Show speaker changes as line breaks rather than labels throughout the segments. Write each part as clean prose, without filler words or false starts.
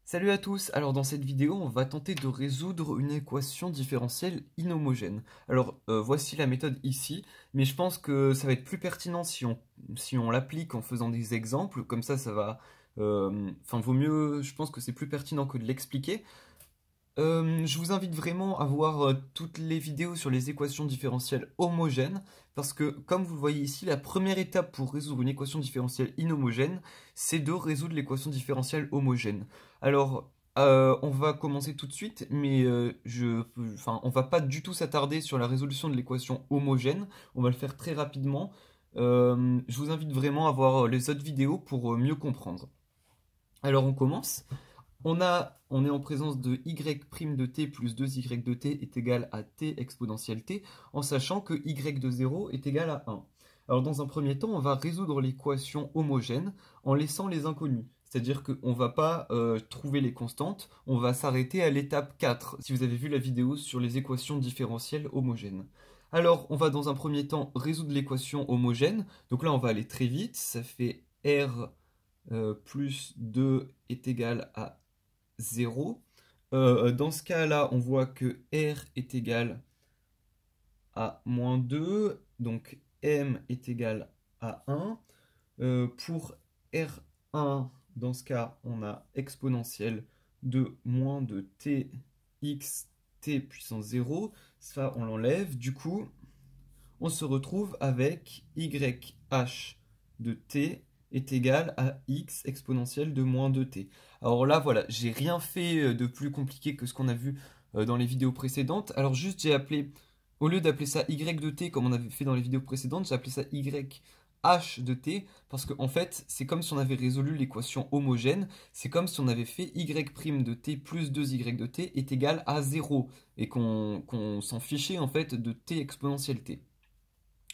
Salut à tous, alors dans cette vidéo on va tenter de résoudre une équation différentielle inhomogène. Alors voici la méthode ici, mais je pense que ça va être plus pertinent si on l'applique en faisant des exemples, comme ça va... Enfin vaut mieux, je pense que c'est plus pertinent que de l'expliquer. Je vous invite vraiment à voir toutes les vidéos sur les équations différentielles homogènes, parce que comme vous le voyez ici, la première étape pour résoudre une équation différentielle inhomogène, c'est de résoudre l'équation différentielle homogène. Alors, on va commencer tout de suite, mais on va pas du tout s'attarder sur la résolution de l'équation homogène, on va le faire très rapidement. Je vous invite vraiment à voir les autres vidéos pour mieux comprendre. Alors on commence. On est en présence de y' de t plus 2y de t est égal à t exponentielle t, en sachant que y de 0 est égal à 1. Alors dans un premier temps, on va résoudre l'équation homogène en laissant les inconnus. C'est-à-dire qu'on ne va pas trouver les constantes, on va s'arrêter à l'étape 4, si vous avez vu la vidéo sur les équations différentielles homogènes. Alors on va dans un premier temps résoudre l'équation homogène. Donc là on va aller très vite, ça fait r plus 2 est égal à 0. Dans ce cas-là, on voit que R est égal à moins 2, donc M est égal à 1. Pour R1, dans ce cas, on a exponentielle de moins de t x t puissance 0. Ça, on l'enlève. Du coup, on se retrouve avec YH de t est égal à x exponentielle de moins 2t. Alors là, voilà, j'ai rien fait de plus compliqué que ce qu'on a vu dans les vidéos précédentes. Alors juste, j'ai appelé, au lieu d'appeler ça y de t comme on avait fait dans les vidéos précédentes, j'ai appelé ça YH de t, parce qu'en fait, c'est comme si on avait résolu l'équation homogène, c'est comme si on avait fait y' de t plus 2y de t est égal à 0, et qu'on s'en fichait en fait de t exponentielle t.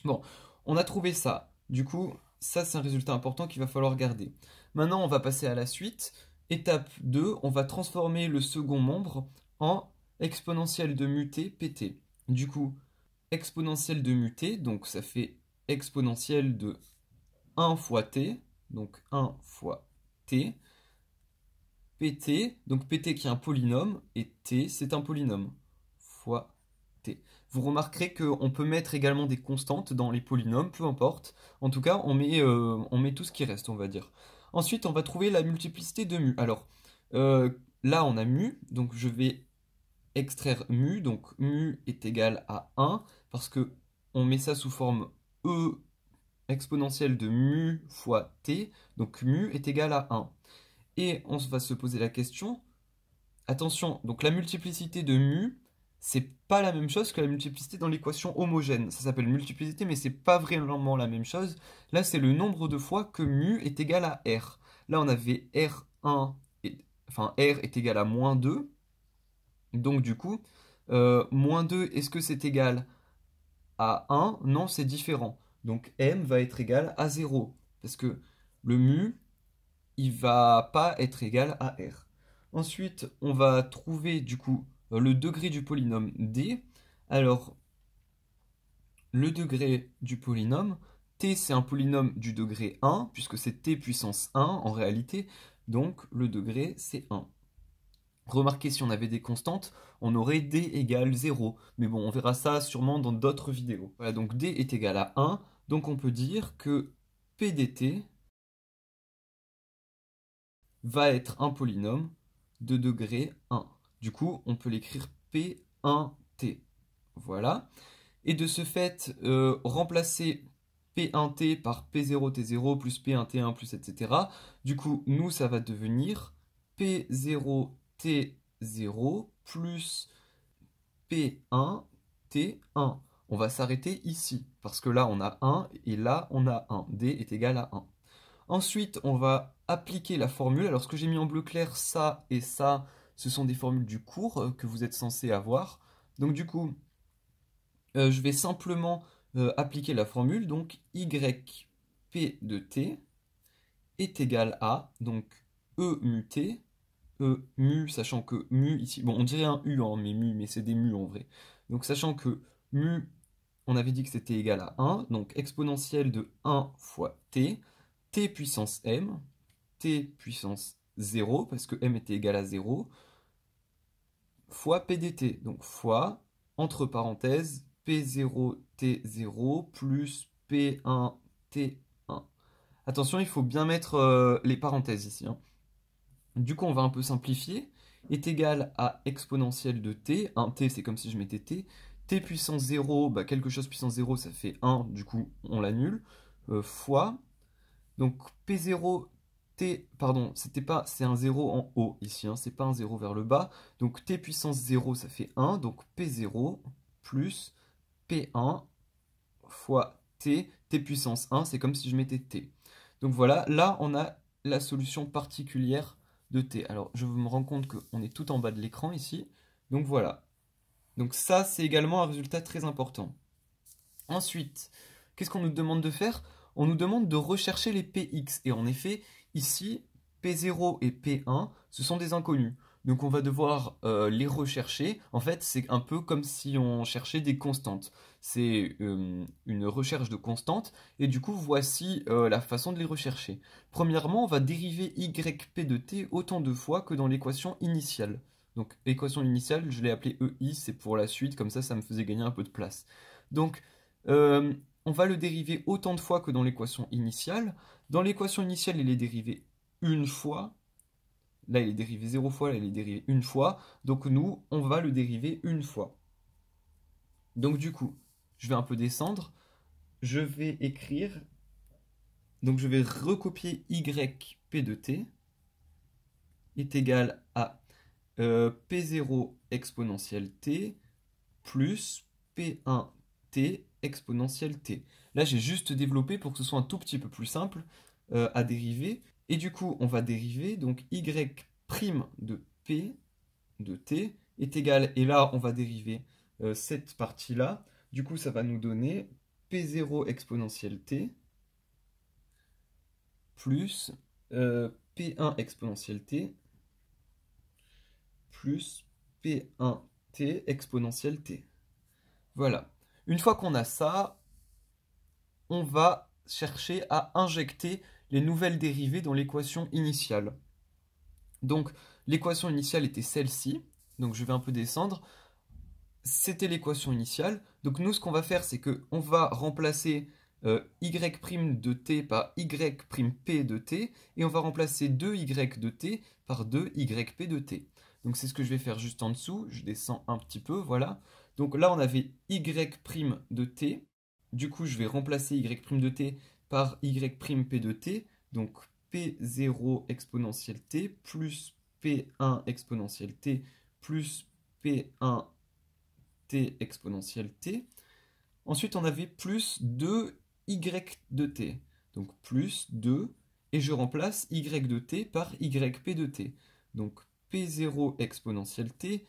Bon, on a trouvé ça. Du coup, ça c'est un résultat important qu'il va falloir garder. Maintenant, on va passer à la suite. Étape 2, on va transformer le second membre en exponentielle de mu t pt. Du coup, exponentielle de mu t, donc ça fait exponentielle de 1 fois t, donc 1 fois t, pt, donc pt qui est un polynôme, et t c'est un polynôme, fois t. Vous remarquerez qu'on peut mettre également des constantes dans les polynômes, peu importe. En tout cas, on met tout ce qui reste, on va dire. Ensuite, on va trouver la multiplicité de mu. Alors, là, on a mu, donc je vais extraire mu. Donc, mu est égal à 1, parce que on met ça sous forme e exponentielle de mu fois t. Donc, mu est égal à 1. Et on va se poser la question, attention, donc la multiplicité de mu, c'est pas la même chose que la multiplicité dans l'équation homogène. Ça s'appelle multiplicité, mais c'est pas vraiment la même chose. Là, c'est le nombre de fois que mu est égal à r. Là, on avait r1, enfin r est égal à moins 2. Donc du coup, moins 2, est-ce que c'est égal à 1? Non, c'est différent. Donc m va être égal à 0. Parce que le mu, il va pas être égal à r. Ensuite, on va trouver du coup le degré du polynôme d. Alors, le degré du polynôme, t c'est un polynôme du degré 1, puisque c'est t puissance 1 en réalité, donc le degré c'est 1. Remarquez, si on avait des constantes, on aurait d égale 0. Mais bon, on verra ça sûrement dans d'autres vidéos. Voilà, donc d est égal à 1, donc on peut dire que p dt va être un polynôme de degré 1. Du coup, on peut l'écrire P1T. Voilà. Et de ce fait, remplacer P1T par P0T0 plus P1T1 plus etc. Du coup, nous, ça va devenir P0T0 plus P1T1. On va s'arrêter ici, parce que là, on a 1 et là, on a 1. D est égal à 1. Ensuite, on va appliquer la formule. Alors, ce que j'ai mis en bleu clair, ça et ça, ce sont des formules du cours que vous êtes censé avoir. Donc, du coup, je vais simplement appliquer la formule. Donc, yp de t est égal à, donc, e mu t, e mu, sachant que mu ici, bon, on dirait un u, hein, mais c'est des mu en vrai. Donc, sachant que mu, on avait dit que c'était égal à 1, donc exponentielle de 1 fois t, t puissance m 0, parce que m était égal à 0, fois p dt. Donc fois, entre parenthèses, p0 t0 plus p1 t1. Attention, il faut bien mettre les parenthèses ici, hein. Du coup, on va un peu simplifier. Est égal à exponentielle de t. Un t, c'est comme si je mettais t. T puissance 0, bah, quelque chose puissance 0, ça fait 1. Du coup, on l'annule. Fois. Donc, P0, t, pardon, c'était pas, c'est un 0 en haut ici, hein, c'est pas un 0 vers le bas. Donc, t puissance 0, ça fait 1. Donc, P0 plus P1 fois t puissance 1, c'est comme si je mettais t. Donc voilà, là on a la solution particulière de t. Alors je me rends compte qu'on est tout en bas de l'écran ici. Donc voilà. Donc ça c'est également un résultat très important. Ensuite, qu'est-ce qu'on nous demande de faire? On nous demande de rechercher les px. Et en effet, ici, p0 et p1, ce sont des inconnus. Donc on va devoir les rechercher. En fait, c'est un peu comme si on cherchait des constantes. C'est une recherche de constantes. Et du coup, voici la façon de les rechercher. Premièrement, on va dériver yp de t autant de fois que dans l'équation initiale. Donc l'équation initiale, je l'ai appelée EI, c'est pour la suite, comme ça me faisait gagner un peu de place. Donc, on va le dériver autant de fois que dans l'équation initiale. Dans l'équation initiale, il est dérivé une fois. Là, il est dérivé 0 fois, là, il est dérivé une fois. Donc nous, on va le dériver une fois. Donc du coup, je vais un peu descendre. Je vais écrire... Donc je vais recopier yp de t est égal à p0 exponentielle t plus p1t exponentielle t. Là, j'ai juste développé pour que ce soit un tout petit peu plus simple à dériver. Et du coup, on va dériver, donc y' de p de t est égal, et là, on va dériver cette partie-là. Du coup, ça va nous donner p0 exponentielle t plus p1 exponentielle t plus p1t exponentielle t. Voilà. Une fois qu'on a ça, on va chercher à injecter les nouvelles dérivées dans l'équation initiale. Donc, l'équation initiale était celle-ci. Donc, je vais un peu descendre. C'était l'équation initiale. Donc, nous, ce qu'on va faire, c'est qu'on va remplacer y' de t par y'p de t. Et on va remplacer 2y de t par 2yp de t. Donc, c'est ce que je vais faire juste en dessous. Je descends un petit peu, voilà. Donc là, on avait y' de t. Du coup, je vais remplacer y' de t par y'p de t. Donc p0 exponentielle t plus p1 exponentielle t plus p1t exponentielle t. Ensuite, on avait plus 2y de t. Donc plus 2. Et je remplace y de t par yp de t. Donc p0 exponentielle t